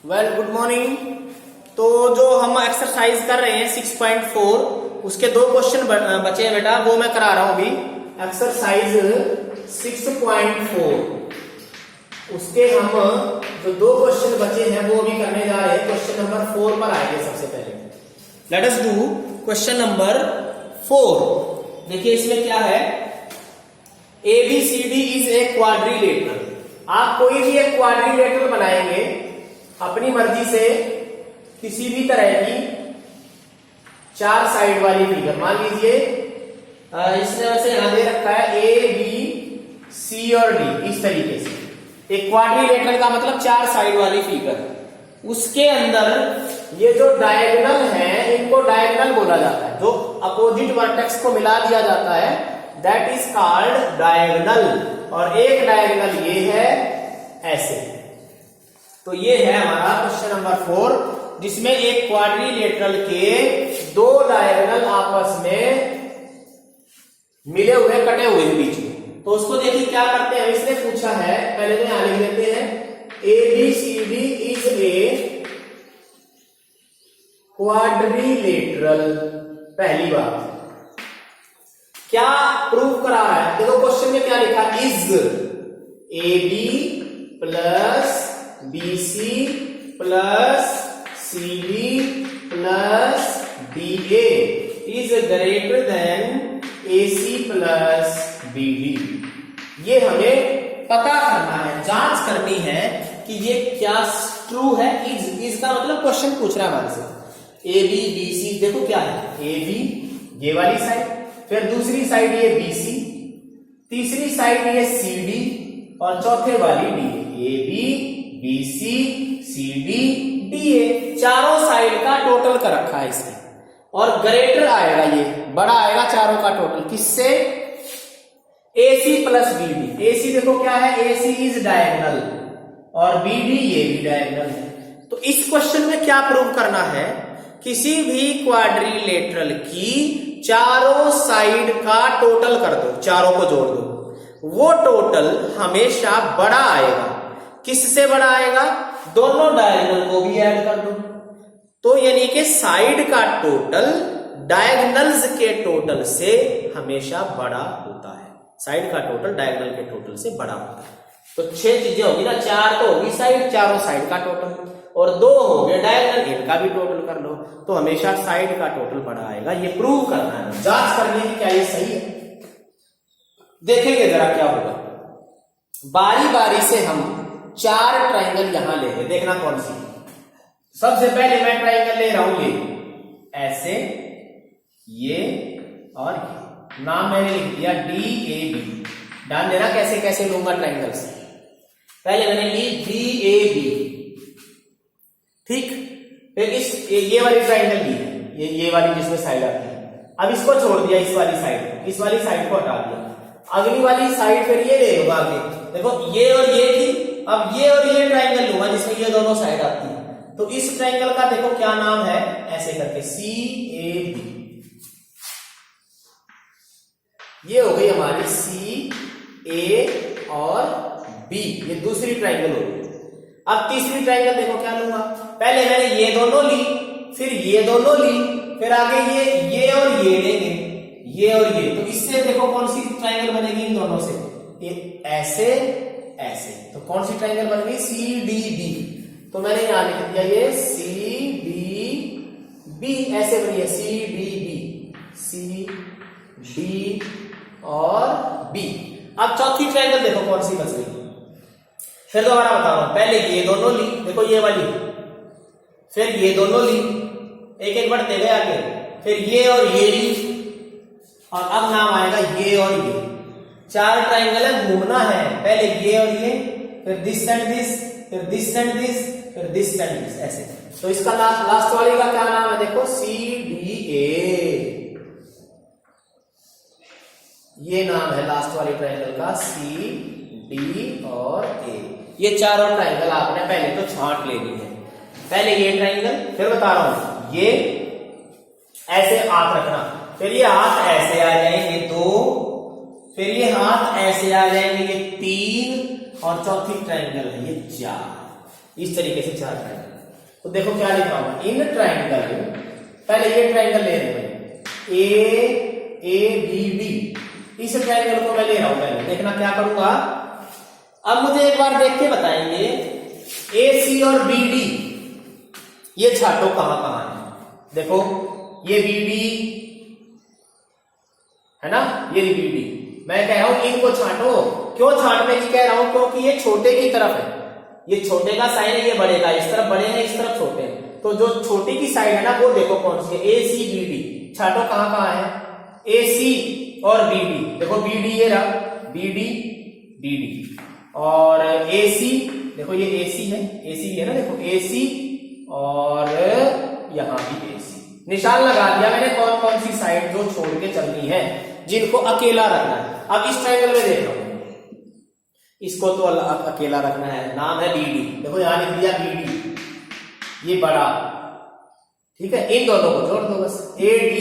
Good morning. तो जो हम एक्सरसाइज कर रहे हैं 6.4 उसके दो क्वेश्चन बचे हैं बेटा, वो मैं करा रहा हूं अभी। एक्सरसाइज 6.4 उसके हम जो दो क्वेश्चन बचे हैं वो अभी करने जा रहे हैं। क्वेश्चन नंबर 4 पर आएंगे सबसे पहले। Let us do question number 4। देखिए इसमें क्या है, ABCD इज ए क्वाड्रिलेटरल। आप कोई भी एक क्वाड्रिलेटरल बनाएंगे अपनी मर्जी से, किसी भी तरह की चार साइड वाली फिगर। मान लीजिए इसने वैसे यहां दे रखा है ABC और D, इस तरीके से एक क्वाड्रिलेटरल का मतलब चार साइड वाली फिगर। उसके अंदर ये जो डायगोनल है इनको डायगोनल बोला जाता है। जो अपोजिट वर्टेक्स को मिला दिया जाता है दैट इज कॉल्ड डायगोनल। और एक डायगोनल ये है ऐसे। तो ये है हमारा क्वेश्चन नंबर 4, जिसमें एक क्वाड्रिलेटरल के दो डायगोनल आपस में मिले हुए कटे हुए हैं बीच में। तो उसको देखिए क्या करते हैं। इसने पूछा है, पहले तो यहां लिख लेते हैं ABCD इज ए क्वाड्रिलेटरल। पहली बात क्या प्रूव करा रहा है, देखो क्वेश्चन में क्या लिखा, is AB plus BC plus CD plus DA is greater then AC plus BD। ये हमें पता करना है, जांच करनी है कि ये क्या ट्रू है। इज का मतलब क्वेश्चन पूछ रहा है हमारे से। AB BC देखो क्या है, AB ये वाली साइड, फिर दूसरी साइड ये BC, तीसरी साइड ये CD और चौथे वाली DA। AB BC CD DA चारों साइड का टोटल कर रखा है इसने। और ग्रेटर आएगा, ये बड़ा आएगा चारों का टोटल किससे, AC प्लस BD। AC देखो क्या है, AC इज डायगोनल और BD ये भी डायगोनल है। तो इस क्वेश्चन में क्या प्रूव करना है, किसी भी क्वाड्रिलेटरल की चारों साइड का टोटल कर दो, चारों को जोड़ दो, वो टोटल हमेशा बड़ा आएगा। किससे बड़ा आएगा, दोनों डायगोनल को भी ऐड कर दो। तो यानी कि साइड का टोटल डायगोनल्स के टोटल से हमेशा बड़ा होता है। साइड का टोटल डायगोनल के टोटल से बड़ा होता है। तो 6 चीजें होगी ना, 4 तो होगी साइड, चारों साइड का टोटल, और 2 हो गए डायगोनल, इनका भी टोटल कर लो। तो हमेशा साइड का टोटल बड़ा आएगा। ये प्रूव करना है, जांच करनी है क्या ये सही है। देखेंगे जरा क्या होगा। बारी बारी से हम 4 ट्राइंगल यहां ले रहे, देखना कौन सी। सबसे पहले मैं ट्राइंगल ले रहा हूं ये ऐसे, ये और ये। नाम मैंने लिख दिया DAB। ध्यान देना कैसे कैसे लूंगा ट्राइंगल्स। पहले मैंने ली DAB, ठीक। फिर ये वाली ट्राइंगल ली, ये वाली जिसमें साइड आती है। अब इसको छोड़ दिया, इस वाली साइड को हटा दिया। अगली वाली साइड फिर ये ले लूंगा आगे। देखो ये और ये थी, अब ये और ये ट्राइंगल लूंगा जिसमें ये दोनों साइड आती है। तो इस ट्राइंगल का देखो क्या नाम है, ऐसे करके CAB। ये हो गई हमारी CA और B, ये दूसरी ट्राइंगल होगी। अब तीसरी ट्राइंगल देखो क्या लूंगा, पहले मैंने ये दोनों ली, फिर ये दोनों ली, फिर आगे ये और ये लेंगे, ये और ये। तो इससे देखो कौन सी ट्राइंगल बनेगी इन दोनों से, ये ऐसे ऐसे। तो कौन सी ट्राइंगल बन गई, CDB। तो मैंने यहां लिख दिया ये CDB, ऐसे बनी है CDB, CD और B। अब चौथी ट्राइंगल देखो कौन सी बच गई। फिर दोबारा बता रहा हूं, पहले ये दोनों ली, देखो ये वाली, फिर ये दोनों ली, एक एक बढ़ते गए आगे, फिर ये और ये ली, और अब नाम आएगा ये और ये। 4 ट्राइंगल है, घूमना है। पहले ये और ये, फिर दिस एंड दिस, फिर दिस एंड दिस, फिर दिस एंड दिस, ऐसे। तो इसका लास्ट वाली का क्या नाम है, देखो CDA। ये नाम है लास्ट वाली ट्राइंगल का, CD और A। ये चारों ट्राइंगल आपने पहले तो छांट लेनी है। पहले ये ट्राइंगल, फिर बता रहा हूं ये ऐसे हाथ रखना, फिर ये हाथ ऐसे आ जाएंगे 2, फिर ये हाथ ऐसे आ जाएंगे ये 3, और चौथी ट्राइंगल है ये 4। इस तरीके से 4 ट्राइंगल। तो देखो क्या लिखा हुआ, इन ट्राइंगल, पहले ये ट्राइंगल ले रहे हैं AABD, इस ट्राइंगल को मैं ले रहा हूं। पहले देखना क्या करूंगा, अब मुझे एक बार देख के बताएंगे AC और BD ये छाटो कहां कहां है। देखो ये BD है ना, ये BD, मैं कह रहा हूं इनको छाटो। क्यों छाटने की कह रहा हूं, क्योंकि ये छोटे की तरफ है, ये छोटे का साइन है, ये बड़े का, इस तरफ बड़े हैं इस तरफ छोटे हैं, तो जो छोटी की साइड है ना वो देखो कौन सी है, ACBD। छाटो कहां कहां है, AC और BD। देखो BD ये रहा, BD और AC, देखो ये AC है, AC है ना, देखो AC और यहां भी AC। निशान लगा दिया मैंने कौन कौन सी साइड जो छोड़ के चलनी है, जिनको अकेला रखना है। अब इस ट्रायंगल में देख लो, इसको तो अकेला रखना है, नाम है BD। देखो यहां लिख दिया BD, ये बड़ा, ठीक है। इन दोनों को जोड़ दो बस, AD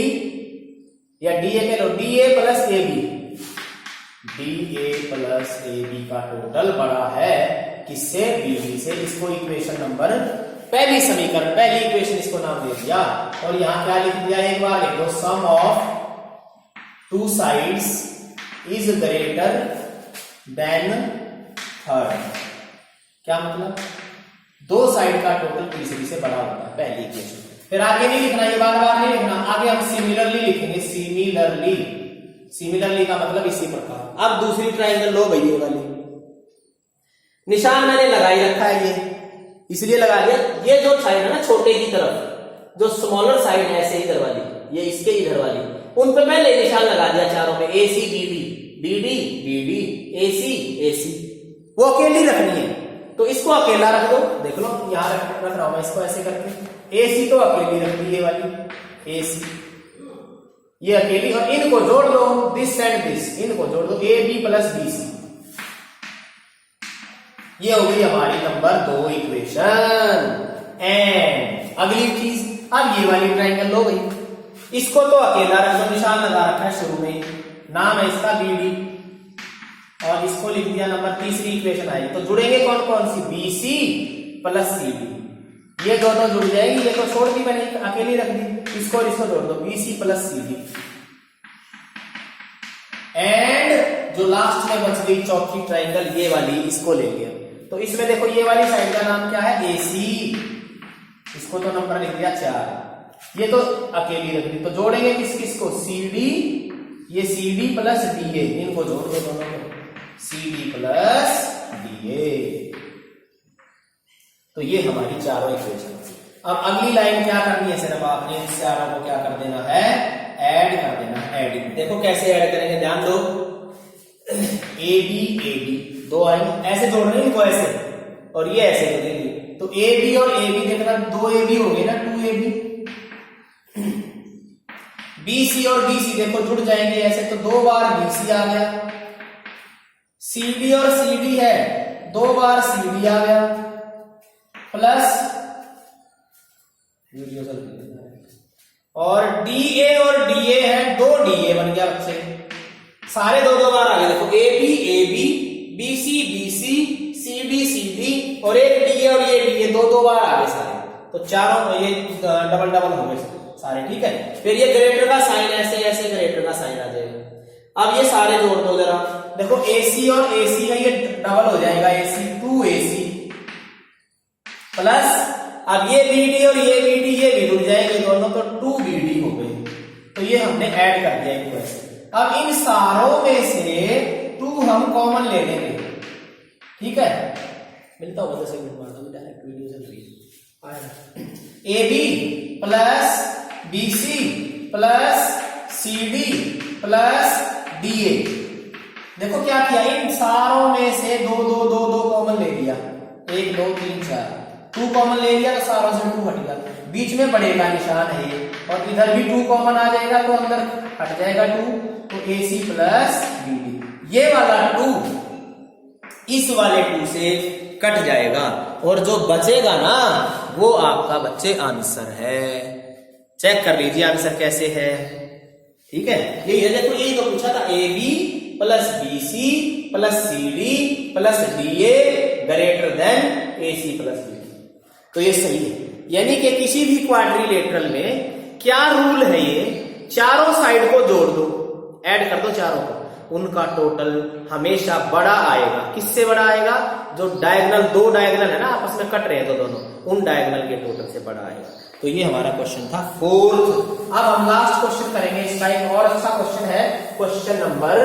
या DA कह लो, DA plus AB, DA plus AB का टोटल बड़ा है किससे, BD से। इसको इक्वेशन नंबर पहली समीकरण, पहली इक्वेशन इसको नाम दे दिया। और यहां क्या लिख दिया, एक बार लिख दो, sum of two sides is greater than third. क्या मतलब, दो साइड का टोटल तीसरी से बड़ा होता है, पहली इक्वेशन। फिर आगे नहीं लिखना, ये बार बार नहीं लिखना, आगे हम सिमिलरली लिखेंगे, सिमिलरली। सिमिलरली का मतलब इसी प्रकार। अब दूसरी ट्राइंगल लो भैया वाली, निशान मैंने लगा ही रखा है, ये इसलिए लगा दिया। ये जो साइड है ना छोटे की तरफ, जो स्मॉलर साइड है ऐसे इधर वाली, ये इसके इधर वाली, उन पे मैंने निशान लगा दिया चारों पे, ACBD, BD BD, AC वो अकेली रखनी है, तो इसको अकेला रख दो। देख लो यहां रख रहा हूं मैं इसको ऐसे करके, AC तो अकेली रखनी है वाली, AC ये अकेली, और इनको जोड़ दो, दिस एंड दिस, इनको जोड़ दो, AB प्लस BC। ये हो गई हमारी नंबर 2 इक्वेशन। एंड अगली चीज, अब ये वाली ट्राइंगल लो भाई, इसको तो अकेला रख दो, निशान लगा रखा है शुरू में, नाम है इसका BD, और इसको लिख दिया नंबर, तीसरी इक्वेशन आई। तो जुड़ेंगे कौन कौन सी, BC प्लस CD, ये दोनों जुड़ जाएगी। ये तो छोड़ दी मैंने, अकेली रख दी, इसको और इसको जोड़ दो, BC प्लस CD। एंड जो लास्ट में बच गई चौथी ट्राइंगल ये वाली, इसको ले लिया। तो इसमें देखो ये वाली साइड का नाम क्या है, AC, इसको तो नंबर लिख दिया 4, ये तो अकेली रख दी। तो जोड़ेंगे किस किस को, CD, ये CD प्लस DA, इनको जोड़ दो दोनों को, CD प्लस DA। तो ये हमारी चारों इक्वेशन। अब अगली लाइन क्या करनी है, सिर्फ आपने इन चारों को क्या कर देना है, ऐड कर देना है, एडिंग। देखो कैसे ऐड करेंगे, ध्यान दो, AB दो आई ऐसे जोड़ रहे हैं इनको ऐसे, और ये ऐसे जोड़ेंगे, तो AB और AB देखना, 2 AB हो गए ना, 2 AB। BC और BC देखो जुड़ जाएंगे ऐसे, तो 2 बार BC आ गया। CD और CD है, 2 बार CD आ गया, प्लस और DA और DA है, 2 DA बन गया बच्चे, सारे 2 बार आ गए। देखो AB BC BC CD CD और एक DA और ये DA, 2 बार आ गए सारे, तो चारों ये डबल हो गए सारे, ठीक है। फिर ये ग्रेटर का साइन ऐसे ऐसे ग्रेटर का साइन आ जाएगा। अब ये सारे जोड़ दो जरा, देखो AC और AC है, ये डबल हो जाएगा, AC 2AC प्लस, अब ये BD और ये BD ये भी जुड़ जाएंगे दोनों, तो 2BD हो गए। तो ये हमने ऐड कर दिया इनको ऐसे। अब इन सारों में से 2 हम कॉमन ले लेंगे, ठीक है। मिलता होगा 10 मिनट बाद, डायरेक्ट वीडियो चल रही है। AB plus BC plus CD plus DA, देखो क्या किया, इन सारों में से 2 कॉमन ले लिया, 1 2 3 4, 2 कॉमन ले लिया तो सारों से 2 हट गया, बीच में बड़े का निशान है ये, और इधर भी 2 कॉमन आ जाएगा तो अंदर हट जाएगा 2, तो AC प्लस BD। ये वाला 2 इस वाले 2 से कट जाएगा, और जो बचेगा ना वो आपका बच्चे आंसर है। चेक कर लीजिए आंसर कैसे है, ठीक है। यही है, देखो यही तो पूछा था, AB plus BC plus CD plus DA greater than AC plus BD, तो ये सही है। यानी कि किसी भी क्वाड्रिलेटरल में क्या रूल है, ये चारों साइड को जोड़ दो, ऐड कर दो चारों को, उनका टोटल हमेशा बड़ा आएगा। किससे बड़ा आएगा? जो डायगोनल, दो डायगोनल है ना आपस में कट रहे हैं तो दोनों, उन डायगोनल के टोटल से बड़ा आएगा। तो ये हमारा क्वेश्चन था फोर्थ। अब हम लास्ट क्वेश्चन करेंगे, इसका एक और अच्छा क्वेश्चन है, क्वेश्चन नंबर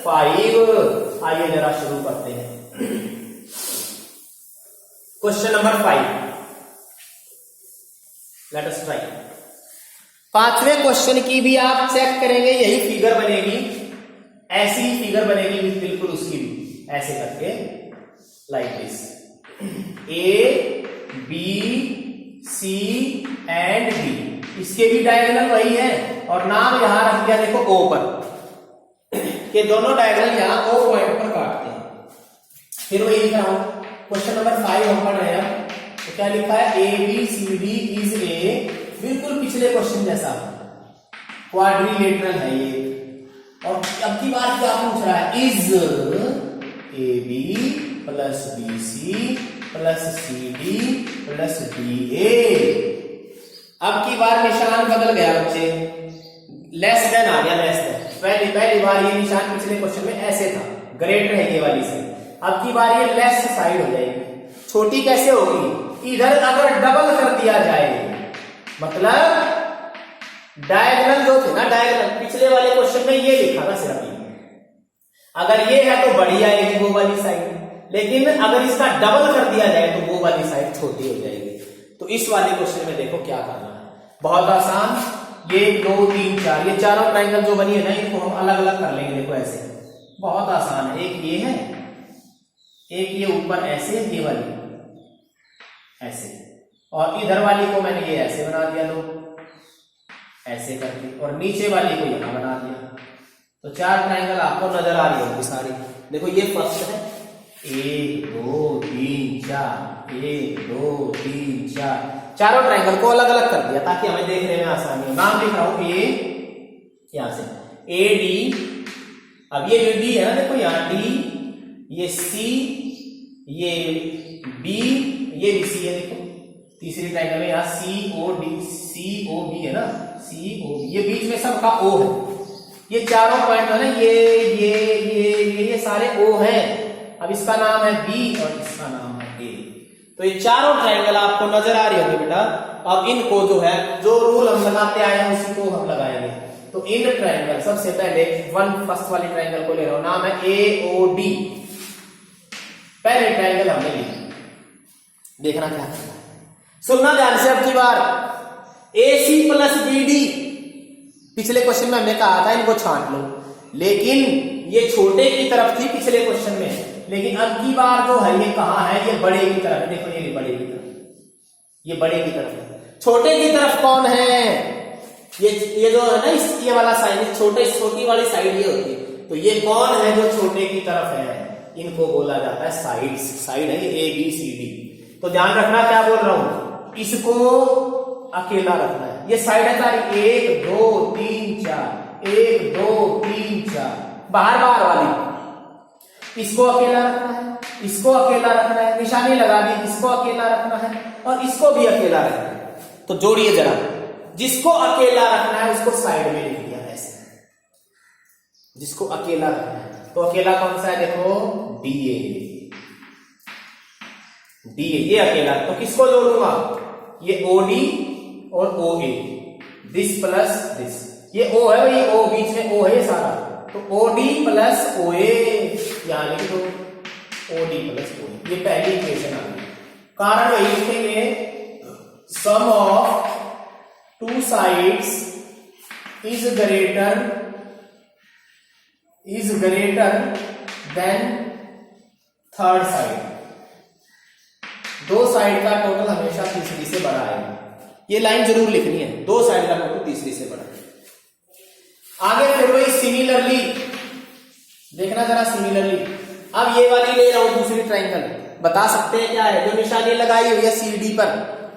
5। आइए जरा शुरू करते हैं। Question number 5, let us try. पांचवें क्वेश्चन की भी आप चेक करेंगे, यही फिगर बनेगी, ऐसी ही फिगर बनेगी बिल्कुल उसकी भी, ऐसे करके like this, A B C and D, इसके भी डायगोनल वही है और नाम यहां रख दिया देखो ओ पर, कि दोनों डायगोनल यहां ओ पॉइंट पर काटते हैं। फिर वही लिखा हूं, क्वेश्चन नंबर 5 हम पढ़ रहे हैं, तो क्या लिखा है? A B C D is A, बिल्कुल पिछले क्वेश्चन जैसा क्वाड्रिलेटरल है ये। और अब की बात क्या पूछ रहा है? Is A B plus B C plus C D plus D A. अब की बार निशान बदल गया बच्चे, लेस देन आ गया, लेस देन। पहली बार ये निशान पिछले क्वेश्चन में ऐसे था, ग्रेटर है ये वाली साइड, अब की बार ये लेस साइड हो जाएगी। छोटी कैसे होगी? इधर अगर डबल कर दिया जाए, मतलब डायगोनल जो थे ना, डायगोनल पिछले वाले क्वेश्चन में ये लिखा था सिर्फ, अगर ये है तो बड़ी आएगी वो वाली साइड, लेकिन अगर इसका डबल कर दिया जाए तो वो वाली साइड छोटी हो जाएगी। तो इस वाले क्वेश्चन में देखो क्या करना है, बहुत आसान। ये 1 2 3 4, ये चारों ट्रायंगल जो बनी है ना, इनको हम अलग अलग कर लेंगे। देखो ऐसे, बहुत आसान है। एक ये है, एक ये ऊपर ऐसे, ये वाली ऐसे, और इधर वाली को मैंने ये ऐसे बना दिया, लो ऐसे करके, और नीचे वाली को यहां बना दिया। तो 4 ट्रायंगल आपको नजर आ रही होगी सारी। देखो ये फर्स्ट है, 1 2 3 4, 1 2 3 4, चारों ट्रायंगल को अलग अलग कर दिया ताकि हमें देखने में आसानी हो। नाम लिख रहा हूं ए, यहां से ए डी, अब ये जो डी है ना, देखो यहाँ डी, ये सी, ये बी, ये भी सी है, देखो तीसरी ट्रायंगल में यहाँ सी ओ डी, सी ओ बी है ना, सी ओ बी, ये बीच में सबका ओ है। ये चारों पॉइंट है ना, ये सारे ओ हैं। अब इसका नाम है बी और इसका नाम है ए। तो ये चारों ट्रायंगल आपको नजर आ रही होगी बेटा। अब इनको जो है, जो रूल हम लगाते आए हैं उसी को हम लगाएंगे। तो इन ट्रायंगल, सबसे पहले फर्स्ट वाली ट्रायंगल को ले रहा हूं, नाम है ए ओ डी। पहले ट्रायंगल हमने लिखा, देखना क्या करना है, सुनना ध्यान से। अब की बार ए सी प्लस बी डी, पिछले क्वेश्चन में हमने कहा था इनको छांट लो, लेकिन ये छोटे की तरफ थी पिछले क्वेश्चन में, लेकिन अब की बार जो है ये कहां है? ये बड़े की तरफ है। देखो ये बड़े की तरफ, ये बड़े की तरफ है। छोटे की तरफ कौन है? ये जो है ना, ये वाला साइड, छोटी वाली साइड ये होती है। तो ये कौन है जो छोटे की तरफ है? इनको बोला जाता है साइड्स। साइड है ये ए बी सी डी। तो ध्यान रखना क्या बोल रहा हूं, इसको अकेला रखना है। ये साइड है सारी 1 2 3 4, 1 2 3 4, बाहर वाली, इसको अकेला रखना है, इसको अकेला रखना है, निशानी लगा दी, इसको अकेला रखना है और इसको भी अकेला रखना है। तो जोड़िए जरा, जिसको अकेला रखना है उसको साइड में लिख दिया ऐसे, जिसको अकेला रखना है। तो अकेला कौन सा है? देखो डी ए, डी ए ये अकेला। तो किसको जोड़ूंगा? ये ओ डी और ओ ए, दिस प्लस दिस, ये ओ है भाई, ओ बीच में ओ है सारा, तो ओ डी प्लस ओ ए, यहां लिख दो ओ डी प्लस ओ ए। ये पहली इक्वेशन आ गई। कारण वही लिखेंगे, sum of 2 sides is greater than third side. 2 side का टोटल हमेशा तीसरी से बड़ा आएगा। ये लाइन जरूर लिखनी है, 2 साइड का टोटल तीसरी से बड़ा है। आगे फिर वही सिमिलरली देखना जरा, सिमिलरली अब ये वाली ले रहा हूं दूसरी ट्रायंगल, बता सकते हैं क्या है? जो निशानी लगाई हुई है सी डी पर,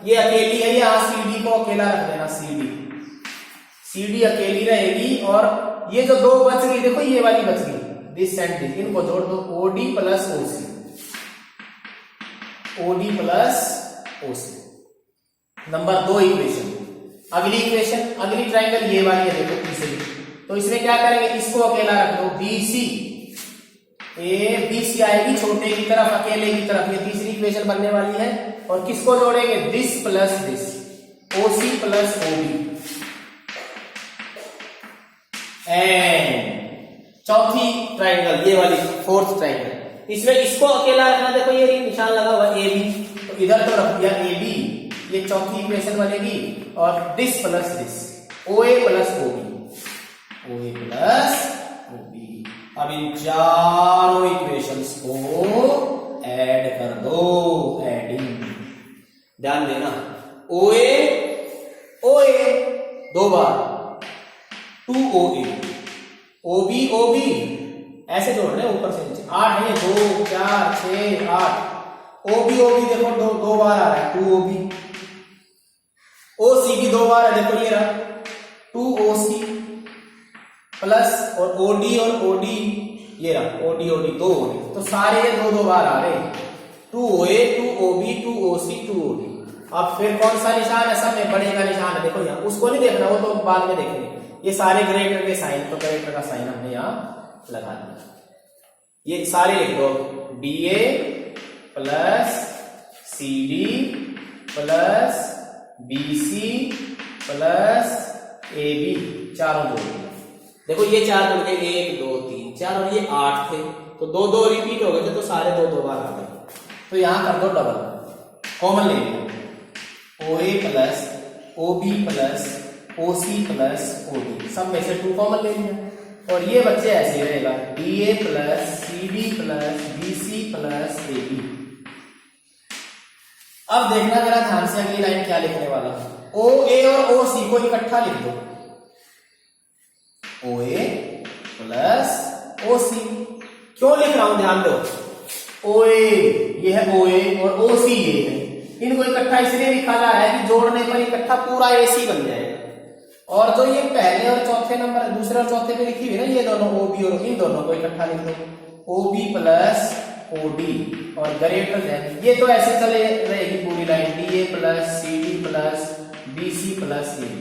ये अकेली है, यहां सी डी को अकेला रख देना, सी डी अकेली रहेगी। और ये जो 2 बच गई, देखो ये वाली बच गई, दिस एंड दिस, इनको जोड़ दो, O D plus O C, O D plus O C. Number 2 equation. अगली इक्वेशन, अगली ट्रायंगल ये वाली है, देखो तीसरी। तो इसमें क्या करेंगे, इसको अकेला रख दो, BC, ए BC आएगी छोटे की तरफ, अकेले की तरफ, ये तीसरी इक्वेशन बनने वाली है। और किसको जोड़ेंगे, this plus this, OC plus OB। And चौथी ट्रायंगल ये वाली, फोर्थ ट्रायंगल, इसमें इसको अकेला रखना, देखो ये निशान लगा हुआ AB, तो इधर तो रख दिया AB, ये चौथी इक्वेशन बनेगी। और this plus this, OA plus OB, OA plus OB। अब इन चारों इक्वेशंस को ऐड कर दो, एडिंग, ध्यान देना, OA OA 2 बार, 2OA, OB OB, ऐसे जोड़ रहे हैं ऊपर से नीचे, 8 है, 2 4 6 8, OB OB देखो 2 बार आ रहा है, 2OB, OC भी 2 बार है, देखो ये रहा 2OC प्लस, और OD और OD ये रहा, OD OD 2 OD, तो सारे ये 2 बार आ रहे हैं, 2OA 2OB 2OC 2OD। अब फिर कौन सा निशान है, सब में बड़े का निशान है, देखो यहाँ, उसको नहीं देखना, वो तो बाद में देखेंगे। ये सारे ग्रेटर के साइन, तो ग्रेटर का साइन हमने यहाँ लगा दिया, ये सारे लिख दो, DA plus CD plus BC plus AB, चारों जोड़, देखो ये 4 जुड़ गए, 1 2 3 4, और ये 8 थे, तो 2 2 रिपीट हो गए थे, तो सारे 2 बार आ गए। तो यहां कर दो डबल, कॉमन ले लिया, OA plus OB plus OC plus OD, सब में से 2 कॉमन ले लिया, और ये बच्चे ऐसे ही रहेगा, DA plus CD plus BC plus AB। अब देखना जरा ध्यान से, अगली लाइन क्या लिखने वाला, OA और OC को इकट्ठा लिख दो, OA प्लस OC। क्यों लिख रहा हूं, ध्यान दो, OA ये है OA और OC ये है, इनको इकट्ठा इसलिए लिखा जा रहा है कि जोड़ने पर इकट्ठा पूरा AC बन जाएगा। और जो ये पहले और चौथे नंबर, दूसरे और चौथे पे लिखी हुई है ना, ये दोनों OB, और इन दोनों को इकट्ठा लिख दो, OB प्लस OD, और ग्रेटर देन, ये तो ऐसे चले रहेगी पूरी line, DA plus CD plus BC plus AB।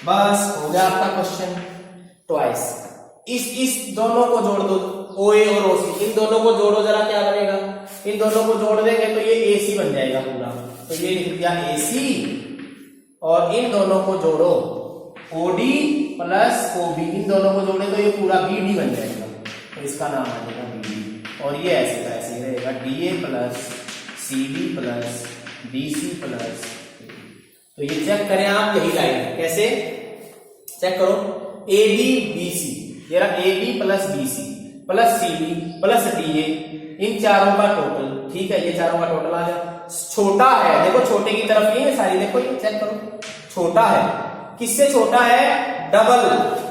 बस हो गया आपका क्वेश्चन ट्वाइस। इस दोनों को जोड़ दो, OA और OC, इन दोनों को जोड़ो जरा, क्या बनेगा, इन दोनों को जोड़ देंगे तो ये AC बन जाएगा पूरा, तो ये लिख दिया AC, और इन दोनों को जोड़ो, OD प्लस OB, इन दोनों को जोड़े तो ये पूरा BD बन जाएगा, तो इसका नाम आ जाएगा BD। और ये ऐसे का ऐसे ही रहेगा, DA plus CD plus BC plus. तो ये चेक करें आप, यही लाइन है, कैसे चेक करो, AB BC, ये रहा AB plus BC plus CD plus DA, इन चारों का टोटल, ठीक है, ये चारों का टोटल आ गया। छोटा है, देखो छोटे की तरफ ये है सारी, देखो ये चेक करो, छोटा है, किससे छोटा है, double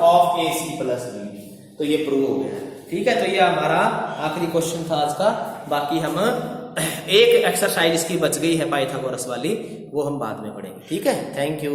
of AC plus BD, तो ये प्रूव हो गया, ठीक है। तो ये हमारा आखिरी क्वेश्चन था आज का। बाकी हम एक एक्सरसाइज इसकी बच गई है पाइथागोरस वाली, वो हम बाद में पढ़ेंगे, ठीक है। Thank you.